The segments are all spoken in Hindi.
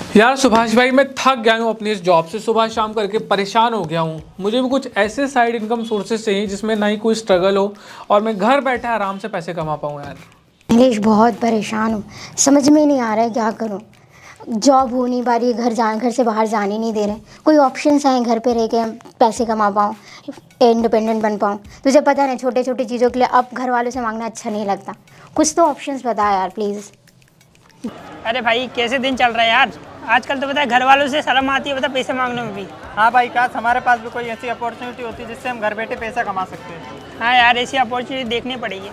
यार सुभाष भाई, मैं थक गया हूँ अपनी इस जॉब से। सुबह शाम करके परेशान हो गया हूँ। मुझे भी कुछ ऐसे साइड इनकम सोर्सेज चाहिए जिसमें ना ही कोई स्ट्रगल हो और मैं घर बैठे आराम से पैसे कमा पाऊँ यार। नीलेश, बहुत परेशान हूँ। समझ में नहीं आ रहा है क्या करूँ। जॉब हो नहीं पा रही है, घर से बाहर जाने नहीं दे रहे। कोई ऑप्शंस हैं घर पे रह के हम पैसे कमा पाऊँ, इंडिपेंडेंट बन पाऊँ। तुझे पता है ना, छोटे छोटे चीज़ों के लिए अब घर वालों से मांगना अच्छा नहीं लगता। कुछ तो ऑप्शंस बता यार प्लीज़। अरे भाई, कैसे दिन चल रहा है यार। आजकल तो पता है घर वालों से शर्म आती है, पता है, पैसे मांगने में भी। हाँ भाई, काश हमारे पास भी कोई ऐसी अपॉर्चुनिटी होती जिससे हम घर बैठे पैसा कमा सकते हैं। हाँ यार, ऐसी अपॉर्चुनिटी देखनी पड़ेगी।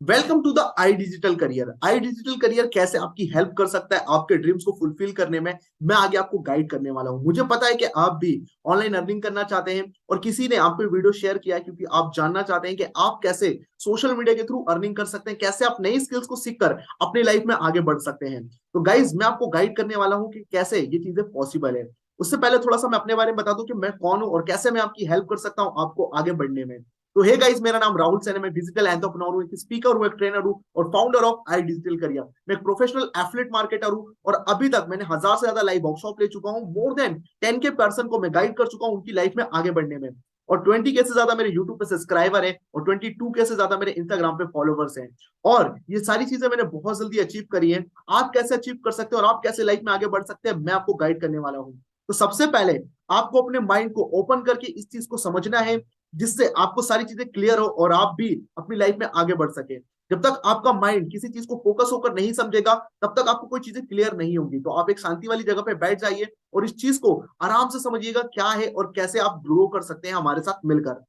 Welcome to the I Digital Career. I Digital Career कैसे आपकी हेल्प कर सकता है आपके ड्रीम्स को फुलफिल करने में, मैं आगे आपको गाइड करने वाला हूं। मुझे पता है कि आप भी ऑनलाइन अर्निंग करना चाहते हैं और किसी ने आप पे वीडियो शेयर किया है क्योंकि आप जानना चाहते हैं कि आप कैसे सोशल मीडिया के थ्रू अर्निंग कर सकते हैं, कैसे आप नई स्किल्स को सीखकर अपनी लाइफ में आगे बढ़ सकते हैं। तो गाइज, मैं आपको गाइड करने वाला हूं कि कैसे ये चीजें पॉसिबल है। उससे पहले थोड़ा सा मैं अपने बारे में बता दूं कि मैं कौन हूं और कैसे मैं आपकी हेल्प कर सकता हूं आपको आगे बढ़ने में। तो हे गाइस, मेरा नाम राहुल सैन है। मैं डिजिटल एंटरप्रेन्योर हूं, एक स्पीकर हूं, एक ट्रेनर हूं और founder of I Digital career. मैं एक प्रोफेशनल एफिलिएट मार्केटर हूं और अभी तक मैंने 1000 से ज्यादा लाइव वर्कशॉप ले चुका हूं। मोर देन 10 के पर्सन को मैं गाइड कर चुका हूं उनकी लाइफ में आगे बढ़ने में। और 20 के से ज्यादा मेरे यूट्यूब पे सब्सक्राइबर है और 22 के से ज्यादा मेरे इंस्टाग्राम पे फॉलोवर्स हैं। और ये सारी चीजें मैंने बहुत जल्दी अचीव करी है। आप कैसे अचीव कर सकते हैं और आप कैसे लाइफ में आगे बढ़ सकते हैं, मैं आपको गाइड करने वाला हूं। तो सबसे पहले आपको अपने माइंड को ओपन करके इस चीज को समझना है जिससे आपको सारी चीजें क्लियर हो और आप भी अपनी लाइफ में आगे बढ़ सके। जब तक आपका माइंड किसी चीज को फोकस होकर नहीं समझेगा तब तक आपको कोई चीजें क्लियर नहीं होंगी। तो आप एक शांति वाली जगह पे बैठ जाइए और इस चीज को आराम से समझिएगा क्या है और कैसे आप ग्रो कर सकते हैं हमारे साथ मिलकर।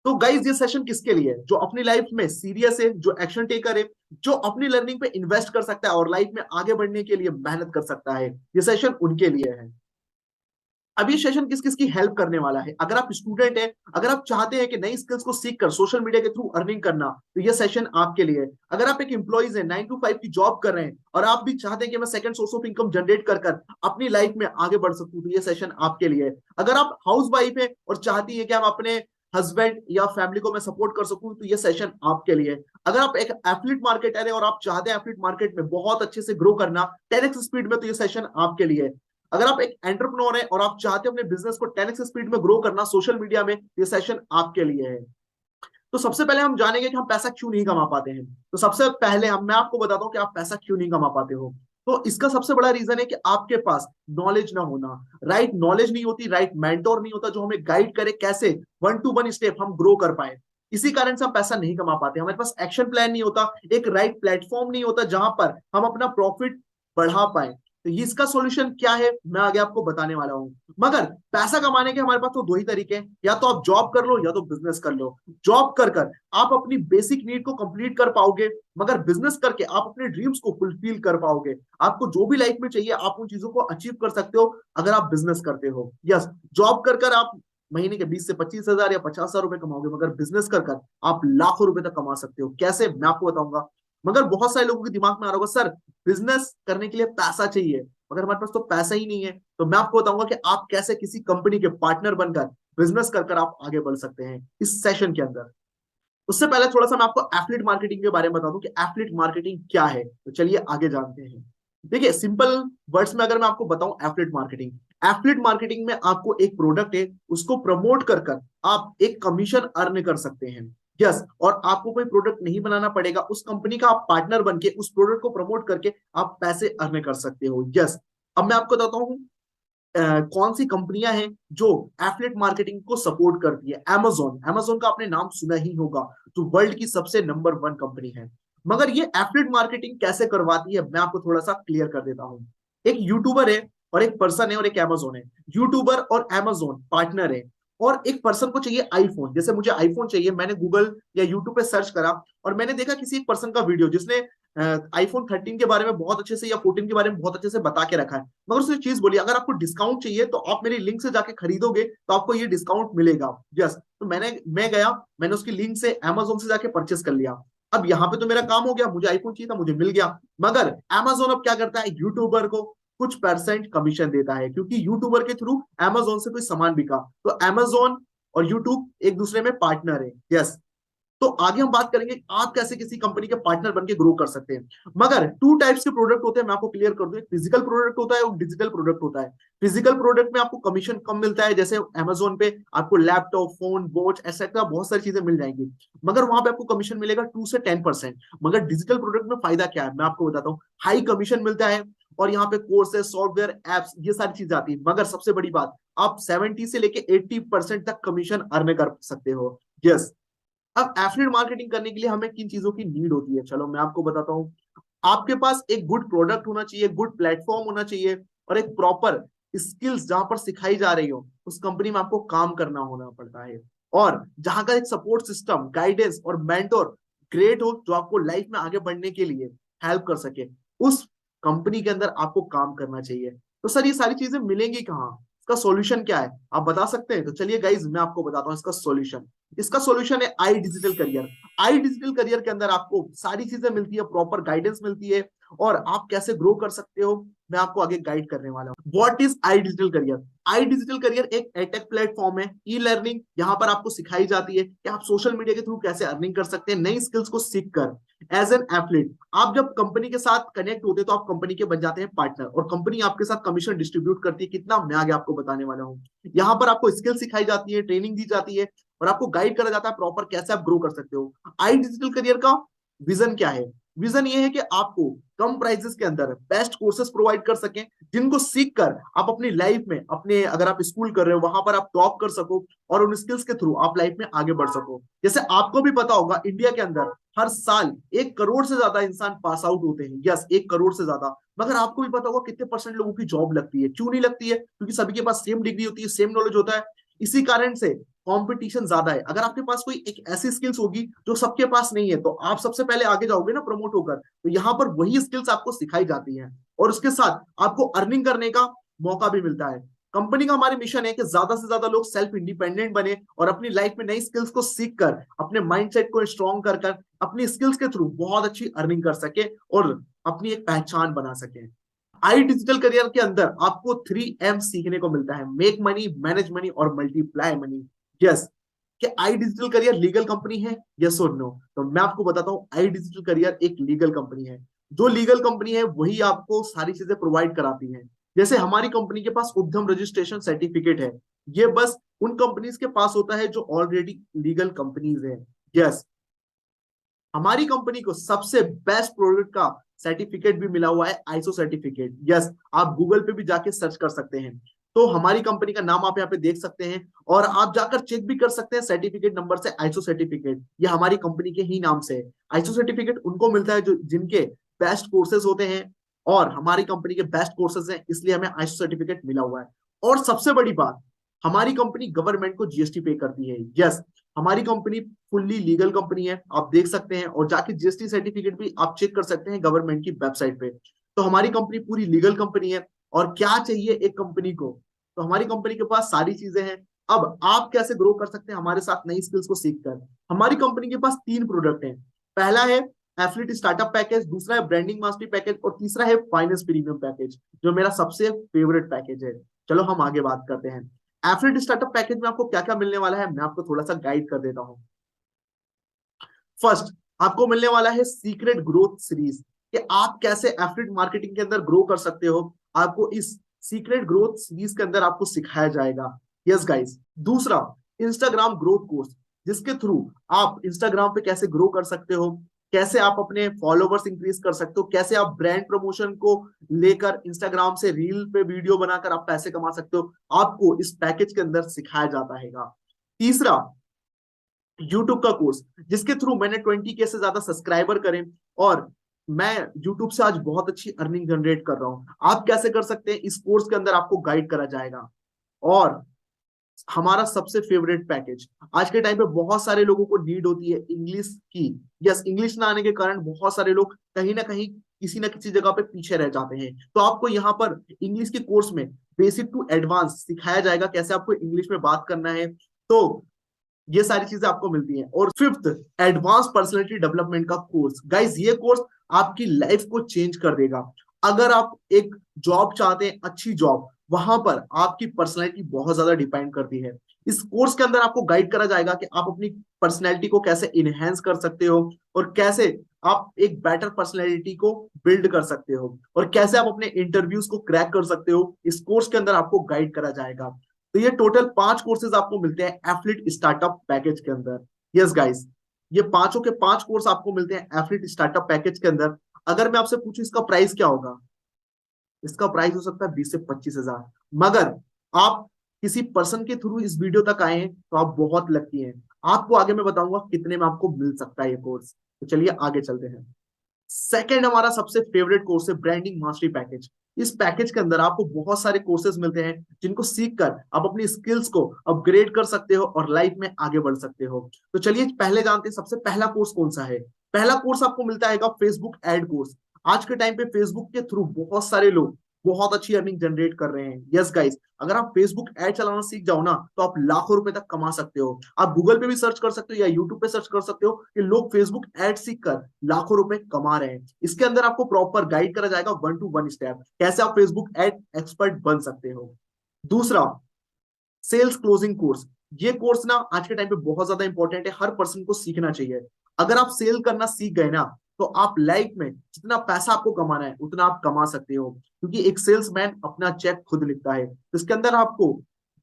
तो गाइज, ये सेशन किसके लिए है? जो अपनी लाइफ में सीरियस है, जो एक्शन टेकर है, जो अपनी लर्निंग पे इन्वेस्ट कर सकता है और लाइफ में आगे बढ़ने के लिए मेहनत कर सकता है, ये सेशन उनके लिए है। अब ये सेशन किस किस की हेल्प करने वाला है? अगर आप स्टूडेंट हैं, अगर आप चाहते हैं कि नई स्किल्स को सीखकर सोशल मीडिया के थ्रू अर्निंग करना, तो ये सेशन आपके लिए है। अगर आप एक एम्प्लॉइज हैं, 9 to 5 की जॉब कर रहे हैं और आप भी चाहते हैं कि मैं second source of income generate कर कर अपनी लाइफ में आगे बढ़ सकूं, तो ये सेशन आपके लिए है। अगर आप हाउस वाइफ है और चाहती है कि हम अपने हस्बैंड या फैमिली को मैं सपोर्ट कर सकूं, तो ये सेशन आपके लिए है। अगर आप एक एथलीट मार्केटर है और आप चाहते हैं एथलीट मार्केट में बहुत अच्छे से ग्रो करना 10x स्पीड में, तो ये सेशन आपके लिए है। अगर आप एक एंटरप्रेन्योर हैं और आप चाहते हैं अपने बिजनेस को 10x स्पीड में ग्रो करना सोशल मीडिया में, ये सेशन आपके लिए है। तो सबसे पहले हम जानेंगे कि हम पैसा क्यों नहीं कमा पाते हैं। तो सबसे पहले मैं आपको बताता हूं कि आप पैसा क्यों नहीं कमा पाते हो। तो इसका सबसे बड़ा रीजन है कि आपके पास नॉलेज ना होना। राइट नॉलेज नहीं होती, राइट मेंटोर नहीं होता जो हमें गाइड करे कैसे 1 to 1 स्टेप हम ग्रो कर पाए। इसी कारण से हम पैसा नहीं कमा पाते। हमारे पास एक्शन प्लान नहीं होता, एक राइट प्लेटफॉर्म नहीं होता जहां पर हम अपना प्रॉफिट बढ़ा पाए। तो इसका सॉल्यूशन क्या है, मैं आगे आपको बताने वाला हूं। मगर पैसा कमाने के हमारे पास तो दो ही तरीके हैं, या तो आप जॉब कर लो या तो बिजनेस कर लो। जॉब कर कर आप अपनी बेसिक नीड को कंप्लीट कर पाओगे, मगर बिजनेस करके आप अपने ड्रीम्स को फुलफिल कर पाओगे। आपको जो भी लाइफ में चाहिए आप उन चीजों को अचीव कर सकते हो अगर आप बिजनेस करते हो। यस, जॉब कर कर आप महीने के 20 से 25 हजार या 50 हजार रुपए कमाओगे, मगर बिजनेस कर कर आप लाखों रुपए तक कमा सकते हो। कैसे, मैं आपको बताऊंगा। मगर बहुत सारे लोगों के दिमाग में आ रहा होगा, सर बिजनेस करने के लिए पैसा चाहिए, मगर हमारे पास तो पैसा ही नहीं है। तो मैं आपको बताऊंगा कि आप कैसे किसी कंपनी के पार्टनर बनकर बिजनेस कर कर आप आगे बढ़ सकते हैं इस सेशन के अंदर। उससे पहले थोड़ा सा मैं आपको एफिलिएट मार्केटिंग के बारे में बता दूं कि एफिलिएट मार्केटिंग क्या है। तो चलिए आगे जानते हैं। देखिए, सिंपल वर्ड्स में अगर मैं आपको बताऊं, एफिलिएट मार्केटिंग में आपको एक प्रोडक्ट है उसको प्रमोट कर कर आप एक कमीशन अर्न कर सकते हैं। यस, और आपको कोई प्रोडक्ट नहीं बनाना पड़ेगा, उस कंपनी का आप पार्टनर बन के उस प्रोडक्ट को प्रमोट करके आप पैसे अर्न कर सकते हो। यस, अब मैं आपको बताता हूँ कौन सी कंपनियां हैं जो एफिलिएट मार्केटिंग को सपोर्ट करती है। अमेजोन का आपने नाम सुना ही होगा, जो वर्ल्ड की सबसे नंबर 1 कंपनी है। मगर ये एफिलिएट मार्केटिंग कैसे करवाती है, मैं आपको थोड़ा सा क्लियर कर देता हूं। एक यूट्यूबर है और एक पर्सन है और एक अमेजोन है। यूट्यूबर और अमेजोन पार्टनर है और एक पर्सन को चाहिए आईफोन। जैसे मुझे आईफोन चाहिए, मैंने गूगल या यूट्यूब पे सर्च करा और मैंने देखा किसी एक पर्सन का वीडियो जिसने आईफोन 13 के बारे में बहुत अच्छे से या 14 के बारे में बहुत अच्छे से बता के रखा है। मगर उसने चीज बोली, अगर आपको डिस्काउंट चाहिए तो आप मेरी लिंक से जाके खरीदोगे तो आपको ये डिस्काउंट मिलेगा। यस, तो मैं गया, मैंने उसकी लिंक से अमेजोन से जाके परचेस कर लिया। अब यहाँ पे तो मेरा काम हो गया, मुझे आईफोन चाहिए था, मुझे मिल गया। मगर अमेजोन अब क्या करता है, यूट्यूबर को कुछ परसेंट कमीशन देता है क्योंकि यूट्यूबर के थ्रू अमेजोन से कोई सामान बिका। तो अमेजोन और यूट्यूब एक दूसरे में पार्टनर है। यस, तो आगे हम बात करेंगे आप कैसे किसी कंपनी के पार्टनर बन के ग्रो कर सकते हैं। मगर टू टाइप्स के प्रोडक्ट होते हैं, मैं आपको क्लियर कर दूं, एक फिजिकल प्रोडक्ट होता है और डिजिटल प्रोडक्ट होता है। फिजिकल प्रोडक्ट में आपको कमीशन कम मिलता है, जैसे अमेजोन पे आपको लैपटॉप, फोन, वॉच एक्सेट्रा बहुत सारी चीजें मिल जाएंगी, मगर वहां पे आपको कमीशन मिलेगा 2 से 10%। मगर डिजिटल प्रोडक्ट में फायदा क्या है मैं आपको बताता हूँ, हाई कमीशन मिलता है और यहाँ पे कोर्सेज, सॉफ्टवेयर, एप्स, ये सारी चीजें आती है। मगर सबसे बड़ी बात, आप 70 से लेके 80% तक कमीशन अर्न कर सकते हो। यस। अब एफिलिएट मार्केटिंग करने के लिए हमें किन चीजों की नीड होती है, चलो मैं आपको बताता हूँ। आपके पास एक गुड प्रोडक्ट होना चाहिए, गुड प्लेटफॉर्म होना चाहिए और एक प्रॉपर स्किल्स जहां पर सिखाई जा रही हो उस कंपनी में आपको काम करना होना पड़ता है। और जहां का एक सपोर्ट सिस्टम, गाइडेंस और मेंटोर ग्रेट हो जो आपको लाइफ में आगे बढ़ने के लिए हेल्प कर सके, उस कंपनी के अंदर आपको काम करना चाहिए। तो सर ये सारी चीजें मिलेंगी कहाँ, इसका सॉल्यूशन क्या है आप बता सकते हैं? तो चलिए गाइज मैं आपको बताता हूँ इसका सॉल्यूशन। इसका सॉल्यूशन है आई Digital Career. I Digital career के अंदर आपको सारी चीजें मिलती है, प्रॉपर गाइडेंस मिलती है और आप कैसे ग्रो कर सकते हो मैं आपको आगे गाइड करने वाला हूँ। What is I Digital Career? I Digital career एक एटेक प्लेटफॉर्म है, ई लर्निंग। यहाँ पर आपको सिखाई जाती है कि आप सोशल मीडिया के थ्रू कैसे अर्निंग कर सकते हैं नई स्किल्स को सीख कर। एज एन एथलीट आप जब कंपनी के साथ कनेक्ट होते हैं तो आप कंपनी के बन जाते हैं पार्टनर और कंपनी आपके साथ कमीशन डिस्ट्रीब्यूट करती है। कितना मैं आगे आपको बताने वाला हूँ। यहाँ पर आपको स्किल सिखाई जाती है, ट्रेनिंग दी जाती है और आपको गाइड करा जाता है प्रॉपर कैसे आप ग्रो कर सकते हो। आई डिजिटल करियर का विजन क्या है? विजन ये है कि आपको कम प्राइसेस के अंदर बेस्ट कोर्सेज प्रोवाइड कर सकें जिनको सीख कर आप अपनी लाइफ में, अपने अगर आप स्कूल कर रहे हो वहां पर आप टॉप कर सको और उन स्किल्स के थ्रू आप लाइफ में आगे बढ़ सको। जैसे आपको भी पता होगा इंडिया के अंदर हर साल 1 करोड़ से ज्यादा इंसान पास आउट होते हैं। यस, 1 करोड़ से ज्यादा। मगर आपको भी पता होगा कितने परसेंट लोगों की जॉब लगती है। क्यों नहीं लगती है? क्योंकि सभी के पास सेम डिग्री होती है, सेम नॉलेज होता है। इसी कारण से कंपटीशन ज्यादा है। अगर आपके पास कोई एक ऐसी स्किल्स होगी जो सबके पास नहीं है तो आप सबसे पहले आगे जाओगे ना प्रमोट होकर। तो यहाँ पर वही स्किल्स आपको सिखाई जाती हैं और उसके साथ आपको अर्निंग करने का मौका भी मिलता है। कंपनी का हमारी मिशन है कि ज्यादा से ज्यादा लोग सेल्फ इंडिपेंडेंट बने और अपनी लाइफ में नई स्किल्स को सीख कर, अपने माइंडसेट को स्ट्रॉन्ग कर अपनी स्किल्स के थ्रू बहुत अच्छी अर्निंग कर सके और अपनी एक पहचान बना सके। आई डिजिटल करियर के अंदर आपको 3M सीखने को मिलता है, मेक मनी, मैनेज मनी और मल्टीप्लाई मनी। यस। कि आई डिजिटल करियर लीगल कंपनी है? यस और नो? तो मैं आपको बताता हूँ आई डिजिटल करियर एक लीगल कंपनी है। जो लीगल कंपनी है वही आपको सारी चीजें प्रोवाइड कराती है। जैसे हमारी कंपनी के पास उद्यम रजिस्ट्रेशन सर्टिफिकेट है, ये बस उन कंपनीज के पास होता है जो ऑलरेडी लीगल कंपनीज है। यस। हमारी कंपनी को सबसे बेस्ट प्रोडक्ट का सर्टिफिकेट भी मिला हुआ है, आईएसओ सर्टिफिकेट। यस, आप गूगल पे भी जाके सर्च कर सकते हैं। तो हमारी कंपनी का नाम आप यहाँ पे देख सकते हैं और आप जाकर चेक भी कर सकते हैं सर्टिफिकेट नंबर से, आईएसओ सर्टिफिकेट ये हमारी कंपनी के ही नाम से है। आईएसओ सर्टिफिकेट उनको मिलता है जो जिनके बेस्ट कोर्सेज होते हैं और हमारी कंपनी के बेस्ट कोर्सेज हैं, इसलिए हमें आईएसओ सर्टिफिकेट मिला हुआ है। और सबसे बड़ी बात, हमारी कंपनी गवर्नमेंट को जीएसटी पे करती है। यस, हमारी कंपनी फुल्ली लीगल कंपनी है, आप देख सकते हैं और जाके जीएसटी सर्टिफिकेट भी आप चेक कर सकते हैं गवर्नमेंट की वेबसाइट पे। तो हमारी कंपनी पूरी लीगल कंपनी है। और क्या चाहिए एक कंपनी को? तो हमारी कंपनी के पास सारी चीजें हैं। अब आप कैसे ग्रो कर सकते हैं हमारे साथ नई स्किल्स को सीखकर? हमारी कंपनी के पास 3 प्रोडक्ट हैं। पहला है एथलीट स्टार्टअप पैकेज, दूसरा है ब्रांडिंग मास्टरी पैकेज और तीसरा है फाइनेंस प्रीमियम पैकेज, जो मेरा सबसे फेवरेट पैकेज है। चलो हम आगे बात करते हैं। एफिलिएट स्टार्टअप पैकेज में आपको क्या क्या मिलने वाला है मैं आपको थोड़ा सा गाइड कर देता हूं। फर्स्ट, आपको मिलने वाला है सीक्रेट ग्रोथ सीरीज, कि आप कैसे एफिलिएट मार्केटिंग के अंदर ग्रो कर सकते हो। आपको इस सीक्रेट ग्रोथ सीरीज के अंदर आपको सिखाया जाएगा। Yes guys. दूसरा, इंस्टाग्राम ग्रोथ कोर्स, जिसके थ्रू आप इंस्टाग्राम पे कैसे ग्रो कर सकते हो, कैसे आप अपने फॉलोवर्स इंक्रीज कर सकते हो, कैसे आप ब्रांड प्रमोशन को लेकर इंस्टाग्राम से रील पे वीडियो बनाकर आप पैसे कमा सकते हो, आपको इस पैकेज के अंदर सिखाया जाता है। तीसरा, यूट्यूब का कोर्स, जिसके थ्रू मैंने 20K से ज्यादा सब्सक्राइबर करें और मैं यूट्यूब से आज बहुत अच्छी अर्निंग जनरेट कर रहा हूं। आप कैसे कर सकते हैं, इस कोर्स के अंदर आपको गाइड करा जाएगा। और हमारा सबसे फेवरेट पैकेज, आज के टाइम पे बहुत सारे लोगों को नीड होती है इंग्लिश की। यस, इंग्लिश ना आने के कारण बहुत सारे लोग कहीं ना कहीं किसी ना किसी जगह पे पीछे रह जाते हैं। तो आपको यहाँ पर इंग्लिश के कोर्स में बेसिक टू एडवांस सिखाया जाएगा कैसे आपको इंग्लिश में बात करना है। तो ये सारी चीजें आपको मिलती हैं। और फिफ्थ, एडवांस पर्सनालिटी डेवलपमेंट का कोर्स। गाइज, ये कोर्स आपकी लाइफ को चेंज कर देगा। अगर आप एक जॉब चाहते हैं, अच्छी जॉब, वहां पर आपकी पर्सनैलिटी बहुत ज्यादा डिपेंड करती है। इस कोर्स के अंदर आपको गाइड करा जाएगा कि आप अपनी पर्सनैलिटी को कैसे इनहेंस कर सकते हो और कैसे आप एक बेटर पर्सनैलिटी को बिल्ड कर सकते हो और कैसे आप अपने इंटरव्यूज को क्रैक कर सकते हो। इस कोर्स के अंदर आपको गाइड करा जाएगा। तो ये टोटल 5 कोर्सेज आपको मिलते हैं एफिलिएट स्टार्टअप पैकेज के अंदर। यस गाइस, ये पांचों के 5 कोर्स आपको मिलते हैं एफिलिएट स्टार्टअप पैकेज के अंदर। अगर मैं आपसे पूछूं इसका प्राइस क्या होगा, इसका प्राइस हो सकता है 20 से 25 हजार। मगर आप किसी पर्सन के थ्रू इस वीडियो तक आए हैं तो आप बहुत लकी हैं। आपको आगे मैं बताऊंगा कितने में आपको मिल सकता है ये कोर्स। तो चलिए आगे चलते हैं। सेकंड हमारा सबसे फेवरेट कोर्स है ब्रांडिंग मास्टरी पैकेज। इस पैकेज के अंदर आपको बहुत सारे कोर्सेज मिलते हैं जिनको सीखकर आप अपनी स्किल्स को अपग्रेड कर सकते हो और लाइफ में आगे बढ़ सकते हो। तो चलिए पहले जानते हैं सबसे पहला कोर्स कौन सा है। पहला कोर्स आपको मिलता है फेसबुक एड कोर्स। आज के टाइम पे फेसबुक के थ्रू बहुत सारे लोग बहुत अच्छी अर्निंग जनरेट कर रहे हैं। यस गाइस, अगर आप फेसबुक एड चलाना सीख जाओ ना तो आप लाखों रुपए तक कमा सकते हो। आप गूगल पे भी सर्च कर सकते हो या यूट्यूब पे सर्च कर सकते हो कि लोग फेसबुक एड सीख कर लाखों रुपए कमा रहे हैं। इसके अंदर आपको प्रॉपर गाइड करा जाएगा 1 to 1 स्टेप कैसे आप फेसबुक एड एक्सपर्ट बन सकते हो। दूसरा, सेल्स क्लोजिंग कोर्स। ये कोर्स ना आज के टाइम पे बहुत ज्यादा इंपॉर्टेंट है, हर पर्सन को सीखना चाहिए। अगर आप सेल करना सीख गए ना तो आप लाइफ में जितना पैसा आपको कमाना है उतना आप कमा सकते हो, क्योंकि एक सेल्समैन अपना चेक खुद लिखता है। तो इसके अंदर आपको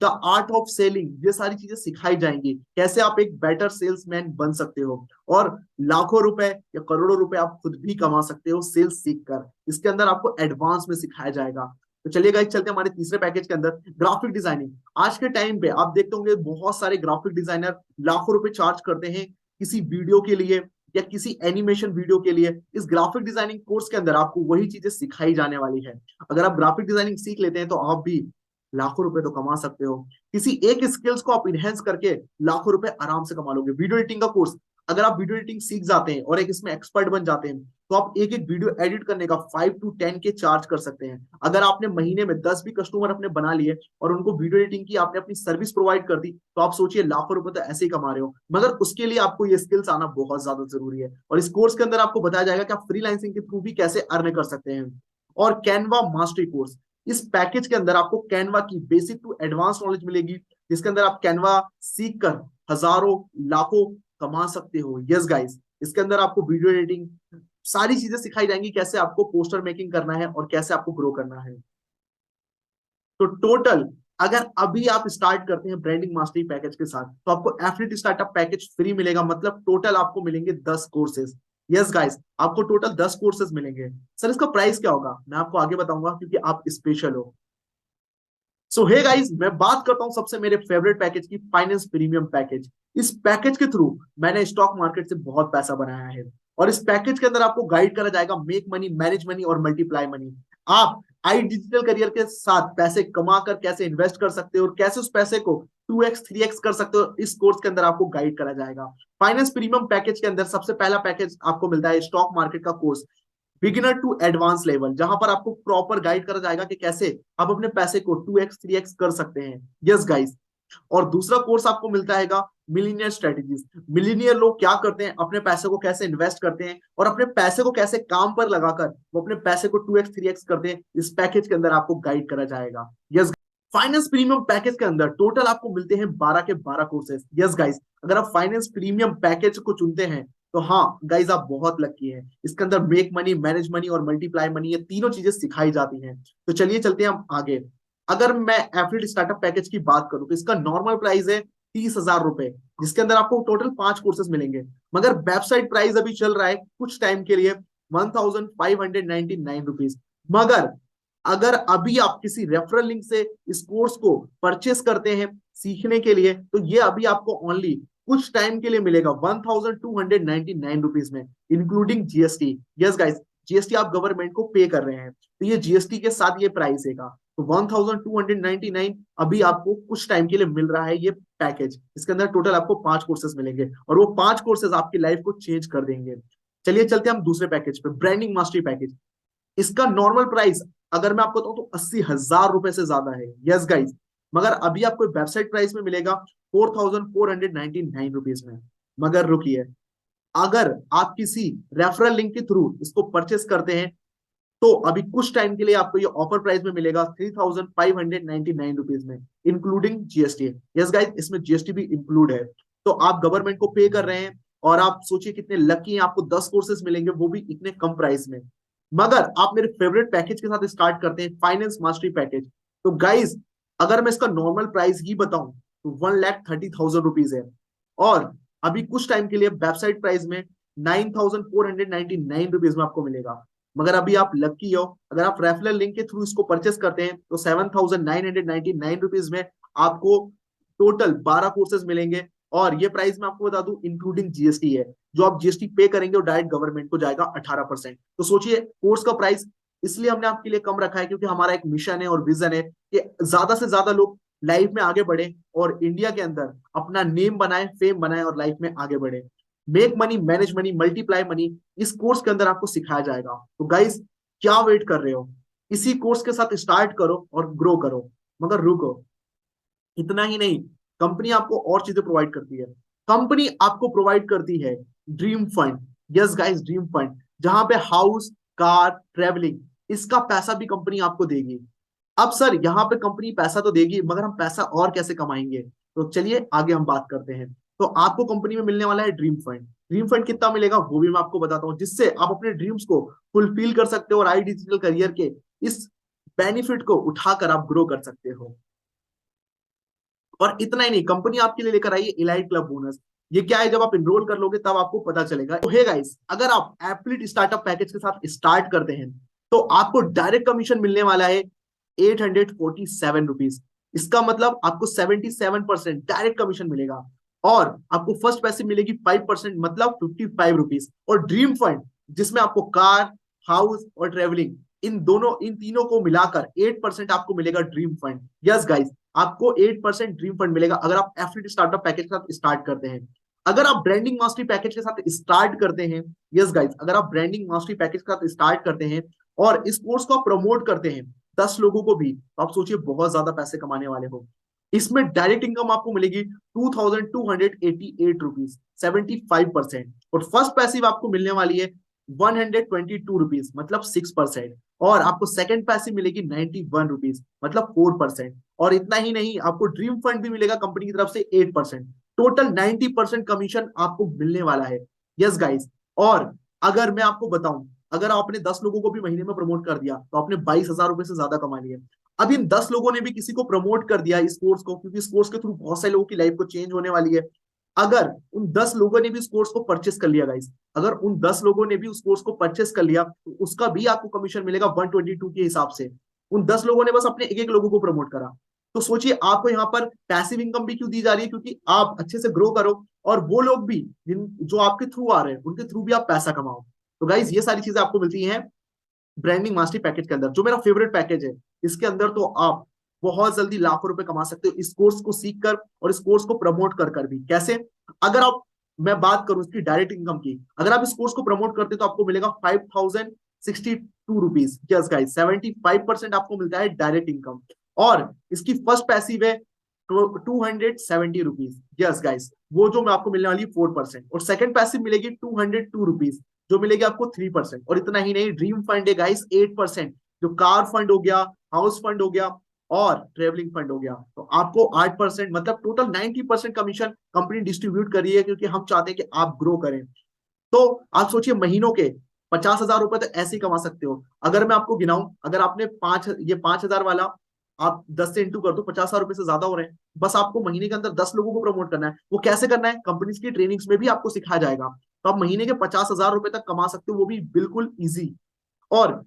द आर्ट ऑफ सेलिंग ये सारी चीजें सिखाई जाएंगी, कैसे आप एक बेटर सेल्समैन बन सकते हो और लाखों रुपए या करोड़ों रुपए आप खुद भी कमा सकते हो सेल्स सीखकर। इसके अंदर आपको एडवांस में सिखाया जाएगा। तो चलिए गाइस चलते हैं हमारे तीसरे पैकेज के अंदर, ग्राफिक डिजाइनिंग। आज के टाइम पे आप देखते होंगे बहुत सारे ग्राफिक डिजाइनर लाखों रुपए चार्ज करते हैं किसी वीडियो के लिए या किसी एनिमेशन वीडियो के लिए। इस ग्राफिक डिजाइनिंग कोर्स के अंदर आपको वही चीजें सिखाई जाने वाली है। अगर आप ग्राफिक डिजाइनिंग सीख लेते हैं तो आप भी लाखों रुपए तो कमा सकते हो। किसी एक स्किल्स को आप इनहेंस करके लाखों रुपए आराम से कमा लोगे। वीडियो एडिटिंग का कोर्स, अगर आप वीडियो एडिटिंग सीख जाते हैं और एक इसमें एक्सपर्ट बन जाते हैं तो आप एक एक वीडियो एडिट करने का 5 to 10 के चार्ज कर सकते हैं। अगर आपने महीने में 10 भी कस्टमर अपने बना लिए और उनको वीडियो एडिटिंग की आपने अपनी सर्विस प्रोवाइड कर दी तो आप सोचिए लाखों रुपए तो ऐसे ही कमा रहे हो। मगर उसके लिए आपको ये स्किल्स आना बहुत ज्यादा जरूरी है और इस कोर्स के अंदर आपको बताया जाएगा कि आप फ्रीलांसिंग के थ्रू भी कैसे अर्न कर सकते हैं। और कैनवा मास्टरी कोर्स, इस पैकेज के अंदर आपको कैनवा की बेसिक टू एडवांस नॉलेज मिलेगी, जिसके अंदर आप कैनवा सीख कर हजारों लाखों कमा सकते हो। यस गाइस, इसके अंदर आपको वीडियो एडिटिंग सारी चीजें सिखाई जाएंगी, कैसे आपको पोस्टर मेकिंग करना है और कैसे आपको ग्रो करना है। तो टोटल अगर अभी आप स्टार्ट करते हैं ब्रांडिंग मास्टरी पैकेज के साथ तो आपको एफिलिएट स्टार्टअप पैकेज फ्री मिलेगा, मतलब टोटल आपको मिलेंगे 10 कोर्सेज। यस गाइस, आपको टोटल 10 कोर्सेज मिलेंगे। सर इसका प्राइस क्या होगा मैं आपको आगे बताऊंगा क्योंकि आप स्पेशल हो। सो हे गाइस, मैं बात करता हूं सबसे मेरे फेवरेट पैकेज की, फाइनेंस प्रीमियम पैकेज। इस पैकेज के थ्रू मैंने स्टॉक मार्केट से बहुत पैसा बनाया है और इस पैकेज के अंदर आपको गाइड करा जाएगा मेक मनी, मैनेज मनी और मल्टीप्लाई मनी। आप आई डिजिटल करियर के साथ पैसे कमाकर कैसे इन्वेस्ट कर सकते हो और कैसे उस पैसे को 2x 3x कर सकते हो, इस कोर्स के अंदर आपको गाइड करा जाएगा। फाइनेंस प्रीमियम पैकेज के अंदर सबसे पहला पैकेज आपको मिलता है स्टॉक मार्केट का course, beginner to advance level, जहां पर आपको प्रॉपर गाइड करा जाएगा कि कैसे आप अपने पैसे को 2x 3x कर सकते हैं। यस गाइस, और दूसरा कोर्स आपको मिलता है मिलीनियर स्ट्रेटेजीज। मिलीनियर लोग क्या करते हैं, अपने पैसे को कैसे इन्वेस्ट करते हैं और अपने पैसे को कैसे काम पर लगाकर वो अपने पैसे को 2x 3x करते हैं, इस पैकेज के अंदर आपको गाइड करा जाएगा। यस, फाइनेंस प्रीमियम पैकेज के अंदर टोटल आपको मिलते हैं 12 के 12 कोर्सेज। यस गाइस, अगर आप फाइनेंस प्रीमियम पैकेज को चुनते हैं तो हाँ गाइस आप बहुत लकी हैं। इसके अंदर मेक मनी, मैनेज मनी और मल्टीप्लाई मनी, ये तीनों चीजें सिखाई जाती हैं। तो चलिए चलते हैं हम आगे। अगर मैं एफिलिएट स्टार्टअप पैकेज की बात करूं तो इसका नॉर्मल प्राइस है 30,000 रुपए, जिसके अंदर आपको टोटल 5 कोर्सेज मिलेंगे। मगर वेबसाइट प्राइस अभी चल रहा है कुछ टाइम के लिए 1,599 रुपीज। मगर अगर अभी आप किसी रेफरल लिंक से इस कोर्स को परचेस करते हैं सीखने के लिए तो ये अभी आपको ओनली कुछ टाइम के लिए मिलेगा 1,299 रुपीज में, including GST. Yes guys, GST आप गवर्नमेंट को पे कर रहे हैं तो ये जीएसटी के साथ ये प्राइस है। तो 1,299 अभी आपको कुछ टाइम के लिए मिल रहा है ये पैकेज। इसके अंदर टोटल आपको 5 कोर्सेज मिलेंगे और वो 5 कोर्सेज आपकी लाइफ को चेंज कर देंगे। चलिए चलते हैं हम दूसरे पैकेज पे, ब्रांडिंग मास्टरी पैकेज। इसका नॉर्मल प्राइस अगर मैं आपको बताऊं तो 80,000 रुपए से ज्यादा है। यस गाइस, मगर अभी आपको वेबसाइट प्राइस में मिलेगा 4,499 रुपीज में। मगर रुकिए, अगर आप किसी रेफरल लिंक के थ्रू इसको परचेस करते हैं तो अभी कुछ टाइम के लिए आपको ये ऑफर प्राइस में मिलेगा 3,599 रुपीज में, इंक्लूडिंग जीएसटी। यस गाइस, इसमें जीएसटी भी इंक्लूड है। तो आप गवर्नमेंट को पे कर रहे हैं और आप सोचिए कितने लकी हैं, आपको 10 कोर्सेज मिलेंगे, वो भी इतने कम प्राइस में। मगर आप मेरे फेवरेट पैकेज के साथ स्टार्ट करते हैं, फाइनेंस मास्टरी पैकेज। तो गाइस, अगर मैं इसका नॉर्मल प्राइस ही बताऊं तो 1,30,000 रुपीज है, और अभी कुछ टाइम के लिए वेबसाइट प्राइस में 9,499 रुपीज में आपको मिलेगा। मगर अभी आप लकी हो, अगर आप रेफरल लिंक के थ्रू इसको परचेस करते हैं तो 7,999 रुपीज में आपको टोटल 12 कोर्सेज मिलेंगे। और ये प्राइस मैं आपको बता दूं इंक्लूडिंग जीएसटी है। जो आप जीएसटी पे करेंगे वो डायरेक्ट गवर्नमेंट को जाएगा 18%। तो सोचिए, कोर्स का प्राइस इसलिए हमने आपके लिए कम रखा है क्योंकि हमारा एक मिशन है और विजन है कि ज्यादा से ज्यादा लोग लाइफ में आगे बढ़े और इंडिया के अंदर अपना नेम बनाए, फेम बनाए और लाइफ में आगे बढ़े। Make money, manage money, multiply money, इस कोर्स के अंदर आपको सिखाया जाएगा। तो गाइस, क्या वेट कर रहे हो? इसी कोर्स के साथ स्टार्ट करो और ग्रो करो। मगर रुको, इतना ही नहीं, कंपनी आपको और चीजें प्रोवाइड करती है। कंपनी आपको प्रोवाइड करती है dream fund. Yes guys, dream fund, जहां पे हाउस, कार, ट्रेवलिंग, इसका पैसा भी कंपनी आपको देगी। अब सर, यहाँ पे कंपनी पैसा तो देगी, मगर हम पैसा और कैसे कमाएंगे? तो चलिए आगे हम बात करते हैं। तो आपको कंपनी में मिलने वाला है ड्रीम फंड। ड्रीम फंड कितना मिलेगा वो भी मैं आपको बताता हूँ, जिससे आप अपने ड्रीम्स को फुलफिल कर सकते हो और आई डिजिटल करियर के इस बेनिफिट को उठाकर आप ग्रो कर सकते हो। और इतना ही नहीं, कंपनी आपके लिए लेकर आई है इलाइट क्लब बोनस। ये क्या है, जब आप इनरोल कर लोगे तब आपको पता चलेगा। तो हे गाइस, अगर आप एप्लिट स्टार्टअप पैकेज के साथ स्टार्ट करते हैं तो आपको डायरेक्ट कमीशन मिलने वाला है 847 रुपीज। इसका मतलब आपको 77% डायरेक्ट कमीशन मिलेगा, और आपको फर्स्ट पैसे मिलेगी 5%, मतलब 55 रुपीज। और ड्रीम फंड, जिसमें आपको कार, हाउस और ट्रेवलिंग, इन तीनों को मिलाकर 8% आपको मिलेगा ड्रीम फंड। यस गाइस, आपको 8% ड्रीम फंड मिलेगा अगर आप एफिलिएट स्टार्टअप पैकेज के साथ स्टार्ट करते हैं। अगर आप ब्रांडिंग मास्टरी पैकेज के साथ स्टार्ट करते हैं, यस गाइस, अगर आप ब्रांडिंग मास्टरी पैकेज के साथ स्टार्ट करते हैं और इस कोर्स को आप प्रमोट करते हैं 10 लोगों को भी, तो आप सोचिए बहुत ज्यादा पैसे कमाने वाले हो। इसमें डायरेक्ट इनकम आपको मिलेगी 2,288 रुपीज, 75%। और फर्स्ट पैसिव आपको मिलने वाली है 122 रुपीज, मतलब 6%। और आपको सेकंड पैसिव मिलेगी 91 रुपीज, मतलब 4%। और इतना ही नहीं, आपको ड्रीम फंड भी मिलेगा कंपनी की तरफ से 8%। टोटल 90% कमीशन आपको मिलने वाला है। यस गाइस, और अगर मैं आपको बताऊं, अगर आपने 10 लोगों को भी महीने में प्रमोट कर दिया तो आपने 22,000 रुपए से ज्यादा कमा लिए। अब इन 10 लोगों ने भी किसी को प्रमोट कर दिया इस कोर्स को, क्योंकि इस कोर्स के थ्रू बहुत सारे लोगों की लाइफ को चेंज होने वाली है। अगर उन 10 लोगों ने भी उस कोर्स को परचेस कर लिया गाइस, अगर उन 10 लोगों ने भी उस कोर्स को परचेस कर लिया तो उसका भी आपको कमीशन मिलेगा 122 के हिसाब से। उन 10 लोगों ने बस अपने एक एक लोगों को प्रमोट करा। तो सोचिए, आपको यहाँ पर पैसिव इनकम भी क्यों दी जा रही है? क्योंकि आप अच्छे से ग्रो करो और वो लोग भी जो आपके थ्रू आ रहे हैं उनके थ्रू भी आप पैसा कमाओ। तो गाइस, ये सारी चीजें आपको मिलती हैं ब्रांडिंग मास्टरी पैकेज के अंदर, जो मेरा फेवरेट पैकेज है। इसके अंदर तो आप बहुत जल्दी लाखों रुपए कमा सकते हो इस कोर्स को सीख कर और इस कोर्स को प्रमोट कर कर भी। कैसे? अगर आप, मैं बात करूं इसकी डायरेक्ट इनकम की, अगर आप इस कोर्स को प्रमोट करते तो आपको मिलेगा 5,062 रुपीज। यस गाइस, 75% आपको मिलता है डायरेक्ट इनकम। और इसकी फर्स्ट पैसिव है 270 रुपीज। यस गाइस, वो जो मैं आपको मिलने वाली 4%। और सेकंड पैसिव मिलेगी 202 रुपीज, जो मिलेगी आपको 3%। और इतना ही नहीं, ड्रीम फंड है गाइस 8%, जो कार फंड हो गया, हाउस फंड हो गया और ट्रेवलिंग फंड हो गया। तो आपको 8%, मतलब टोटल 90% कमीशन कंपनी डिस्ट्रीब्यूट कर रही है, क्योंकि हम चाहते हैं कि आप ग्रो करें। तो आप सोचिए, महीनों के 50,000 रुपए तो ऐसे ही कमा सकते हो। अगर मैं आपको गिनाऊं, अगर आपने 5,000 वाला आप 10 से इंटू कर दो, 50,000 रुपए से ज्यादा हो रहे हैं। बस आपको महीने के अंदर 10 लोगों को प्रमोट करना है। वो कैसे करना है, कंपनीज की ट्रेनिंग्स में भी आपको सिखाया जाएगा। तो आप महीने के 50,000 रुपए तक कमा सकते हो, वो भी बिल्कुल इजी। और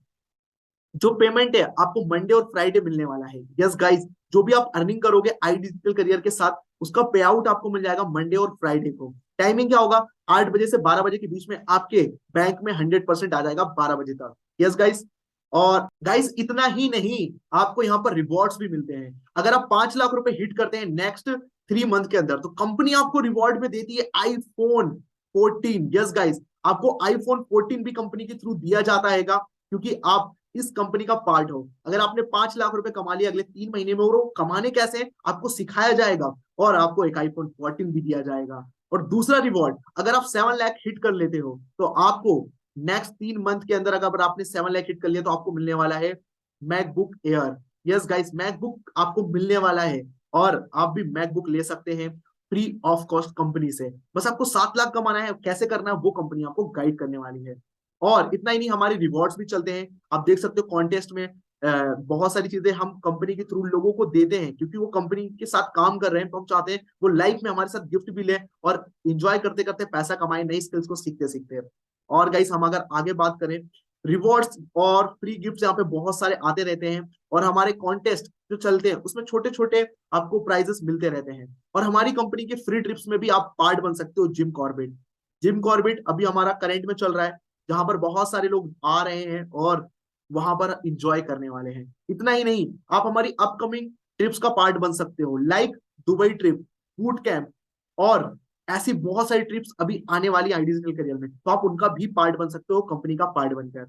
जो पेमेंट है आपको मंडे और फ्राइडे मिलने वाला है। यस गाइस, जो भी आप अर्निंग करोगे आई डिजिटल करियर के साथ, उसका पे आउट आपको मिल जाएगा मंडे और फ्राइडे को। टाइमिंग क्या होगा? 8 बजे से 12 बजे के बीच में आपके बैंक में 100% आ जाएगा 12 बजे तक। यस गाइस, और गाइस इतना ही नहीं, आपको यहाँ पर रिवॉर्ड्स भी मिलते हैं। अगर आप 5 लाख रुपए हिट करते हैं नेक्स्ट 3 मंथ के अंदर, तो कंपनी आपको रिवॉर्ड में देती है iPhone 14। यस गाइस, आपको iPhone 14 भी कंपनी के थ्रू दिया जाता है, क्योंकि आप इस कंपनी का पार्ट हो। अगर आपने 5 लाख रुपए कमा लिए अगले 3 महीने में, और कमाने कैसे आपको सिखाया जाएगा, और आपको एक iPhone 14 भी दिया जाएगा। और दूसरा रिवॉर्ड, अगर आप 7 लाख हिट कर लेते हो तो आपको नेक्स्ट 3 मंथ के अंदर अगर आपने 7 लाख हिट कर लिया तो आपको मिलने वाला है MacBook air. Yes guys, MacBook आपको मिलने वाला है और आप भी मैकबुक ले सकते हैं फ्री ऑफ कॉस्ट कंपनी से। बस आपको 7 लाख कमाना है, कैसे करना है वो कंपनी आपको गाइड करने वाली है। और इतना ही नहीं, हमारे रिवॉर्ड्स भी चलते हैं। आप देख सकते हो कॉन्टेस्ट में बहुत सारी चीजें हम कंपनी के थ्रू लोगों को देते हैं, क्योंकि वो कंपनी के साथ काम कर रहे हैं, तो हम चाहते हैं वो लाइफ में हमारे साथ गिफ्ट भी ले और इंजॉय करते करते पैसा कमाए, नई स्किल्स को सीखते सीखते। और गाइस, हम अगर आगे बात करें, रिवॉर्ड्स और फ्री गिफ्ट यहाँ पे बहुत सारे आते रहते हैं, और हमारे कॉन्टेस्ट जो चलते हैं उसमें छोटे छोटे आपको प्राइजेस मिलते रहते हैं। और हमारी कंपनी के फ्री ट्रिप्स में भी आप पार्ट बन सकते हो। जिम कॉर्बेट, जिम कॉर्बेट अभी हमारा करंट में चल रहा है, जहां पर बहुत सारे लोग आ रहे हैं और वहां पर इंजॉय करने वाले हैं। इतना ही नहीं, आप हमारी अपकमिंग ट्रिप्स का पार्ट बन सकते हो, like Dubai trip, boot camp, और ऐसी बहुत सारी ट्रिप्स अभी आने वाली आई डिजिटल करियर में, तो आप उनका भी पार्ट बन सकते हो कंपनी का पार्ट बनकर।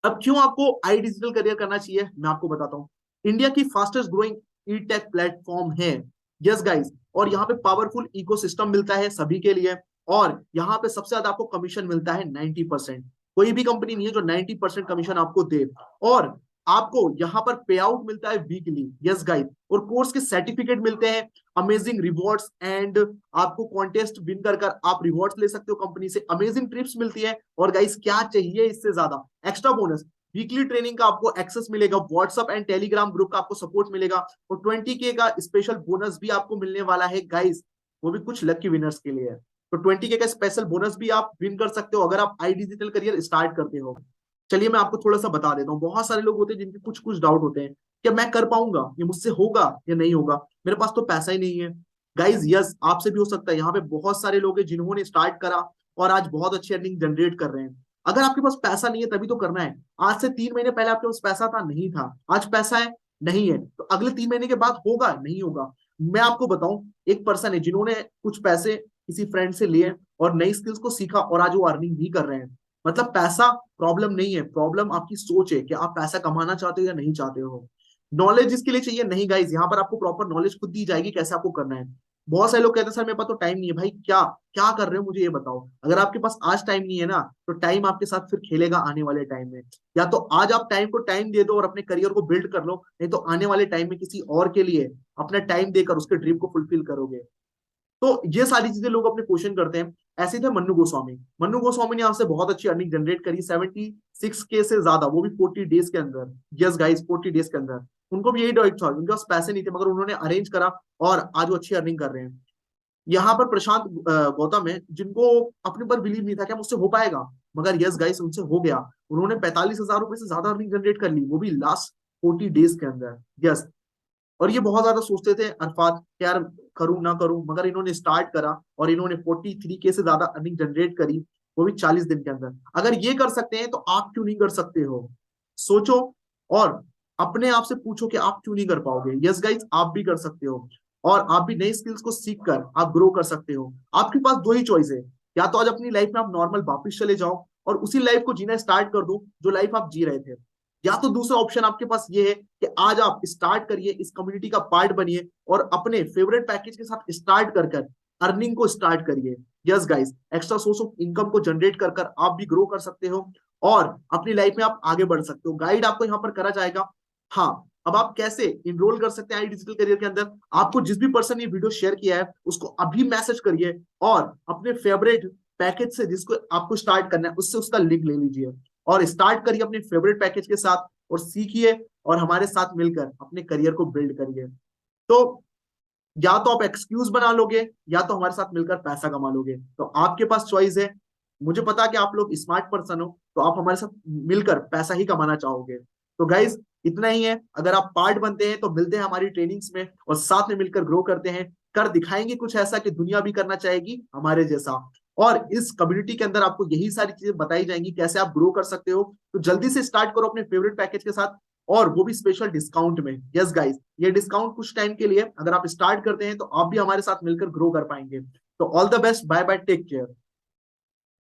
अब क्यों आपको आई डिजिटल करियर करना चाहिए, मैं आपको बताता हूँ। इंडिया की फास्टेस्ट ग्रोइंग ई टेक प्लेटफॉर्म है, यस गाइस, और यहाँ पे पावरफुल इकोसिस्टम मिलता है सभी के लिए, और यहाँ पे सबसे ज्यादा आपको कमीशन मिलता है 90%। कोई भी कंपनी नहीं है जो 90% कमीशन आपको दे। और आपको यहाँ पर पे आउट मिलता है वीकली, यस गाइस, और कोर्स के सर्टिफिकेट मिलते हैं, अमेजिंग रिवॉर्ड्स, एंड आपको कॉन्टेस्ट विन कर कर आप रिवॉर्ड्स ले सकते हो कंपनी से, अमेजिंग ट्रिप्स मिलती है। और गाइस, क्या चाहिए इससे ज्यादा? एक्स्ट्रा बोनस, वीकली ट्रेनिंग का आपको एक्सेस मिलेगा, व्हाट्सएप एंड टेलीग्राम ग्रुप का आपको सपोर्ट मिलेगा, और 20K का स्पेशल बोनस भी आपको मिलने वाला है गाइस, वो भी कुछ लकी विनर्स के लिए है। तो 20K का स्पेशल बोनस भी आप विन कर सकते हो अगर आप आई डिजिटल करियर स्टार्ट करते हो। चलिए मैं आपको थोड़ा सा बता देता हूँ। बहुत सारे लोग होते हैं जिनके कुछ कुछ डाउट होते हैं, क्या मैं कर पाऊंगा, ये मुझसे होगा या नहीं होगा, मेरे पास तो पैसा ही नहीं है। गाइज यस, आपसे भी हो सकता है। यहाँ पे बहुत सारे लोग हैं जिन्होंने स्टार्ट करा और आज बहुत अच्छी अर्निंग जनरेट कर रहे हैं। अगर आपके पास पैसा नहीं है तभी तो करना है। आज से 3 महीने पहले आपके पास पैसा था, नहीं था, आज पैसा है, नहीं है, तो अगले 3 महीने के बाद होगा, नहीं होगा। मैं आपको बताऊं, एक पर्सन है जिन्होंने कुछ पैसे किसी फ्रेंड से लिए और नई स्किल्स को सीखा और आज वो अर्निंग भी कर रहे हैं। मतलब पैसा प्रॉब्लम नहीं है, प्रॉब्लम आपकी सोच है कि आप पैसा कमाना चाहते हो या नहीं चाहते हो। नॉलेज इसके लिए चाहिए नहीं गाइज, यहाँ पर आपको प्रॉपर नॉलेज खुद दी जाएगी कैसे आपको करना है। बहुत सारे लोग कहते हैं सर मेरे पास तो टाइम नहीं है। भाई क्या क्या कर रहे हो, मुझे ये बताओ। अगर आपके पास आज टाइम नहीं है ना, तो टाइम आपके साथ फिर खेलेगा आने वाले टाइम में। या तो आज आप टाइम को टाइम दे दो और अपने करियर को बिल्ड कर लो, नहीं तो आने वाले टाइम में किसी और के लिए अपना टाइम देकर उसके ड्रीम को फुलफिल करोगे। तो ये सारी चीजें लोग अपने क्वेश्चन करते हैं। ऐसे थे मन्नू गोस्वामी। मन्नू गोस्वामी ने आपसे बहुत अच्छी अर्निंग जनरेट करी, 76K से ज्यादा, वो भी 40 डेज के अंदर। यस गाइस, 40 डेज के अंदर। उनको भी यही डाउट था, उनके पास पैसे नहीं थे, मगर उन्होंने अरेंज करा और आज वो अच्छी अर्निंग कर रहे हैं। यहाँ पर प्रशांत गौतम है, जिनको अपने पर बिलीव नहीं था क्या मुझसे हो पाएगा, मगर यस गाइस उनसे हो गया। उन्होंने 45,000 रुपए से ज्यादा अर्निंग जनरेट कर ली, वो भी लास्ट 40 डेज के अंदर। यस, और ये बहुत ज्यादा सोचते थे अरफात, यार करूं ना करूं, मगर इन्होंने स्टार्ट करा और इन्होंने 43K से ज्यादा अर्निंग जनरेट करी, वो भी 40 दिन के अंदर। अगर ये कर सकते हैं तो आप क्यों नहीं कर सकते हो? सोचो और अपने आप से पूछो कि आप क्यों नहीं कर पाओगे। यस गाइस, आप भी कर सकते हो, और आप भी नई स्किल्स को सीख कर आप ग्रो कर सकते हो। आपके पास दो ही चॉइस है, या तो आज अपनी लाइफ में आप नॉर्मल वापिस चले जाओ और उसी लाइफ को जीना स्टार्ट कर दो जो लाइफ आप जी रहे थे, या तो दूसरा ऑप्शन आपके पास ये है कि आज आप स्टार्ट करिए, इस कम्युनिटी का पार्ट बनिए और अपने फेवरेट पैकेज के साथ स्टार्ट कर कर अर्निंग को स्टार्ट करिए। Yes guys, extra source of income को जनरेट कर कर आप भी ग्रो कर सकते हो और अपनी लाइफ में आप आगे बढ़ सकते हो। गाइड आपको यहाँ पर करा जाएगा। हाँ, अब आप कैसे इनरोल कर सकते हैं आई डिजिटल करियर के अंदर, आपको जिस भी पर्सन ये वीडियो शेयर किया है उसको अभी मैसेज करिए और अपने फेवरेट पैकेज से जिसको आपको स्टार्ट करना है उससे उसका लिंक ले लीजिए और स्टार्ट करिए अपने फेवरेट पैकेज के साथ और सीखिए और हमारे साथ मिलकर अपने करियर को बिल्ड करिए। तो या तो आप एक्सक्यूज बना लोगे या तो हमारे साथ मिलकर पैसा कमा लोगे, तो आपके पास चॉइस है। मुझे पता है कि आप लोग स्मार्ट पर्सन हो, तो आप हमारे साथ मिलकर पैसा ही कमाना चाहोगे। तो गाइज इतना ही है। अगर आप पार्ट बनते हैं तो मिलते हैं हमारी ट्रेनिंग्स में और साथ में मिलकर ग्रो करते हैं, कर दिखाएंगे कुछ ऐसा कि दुनिया भी करना चाहेगी हमारे जैसा। और इस कम्युनिटी के अंदर आपको यही सारी चीजें बताई जाएंगी कैसे आप ग्रो कर सकते हो। तो जल्दी से स्टार्ट करो अपने फेवरेट पैकेज के साथ और वो भी स्पेशल डिस्काउंट में। यस गाइस, ये डिस्काउंट कुछ टाइम के लिए, अगर आप स्टार्ट करते हैं तो आप भी हमारे साथ मिलकर ग्रो कर पाएंगे। तो all the best, bye bye, take care.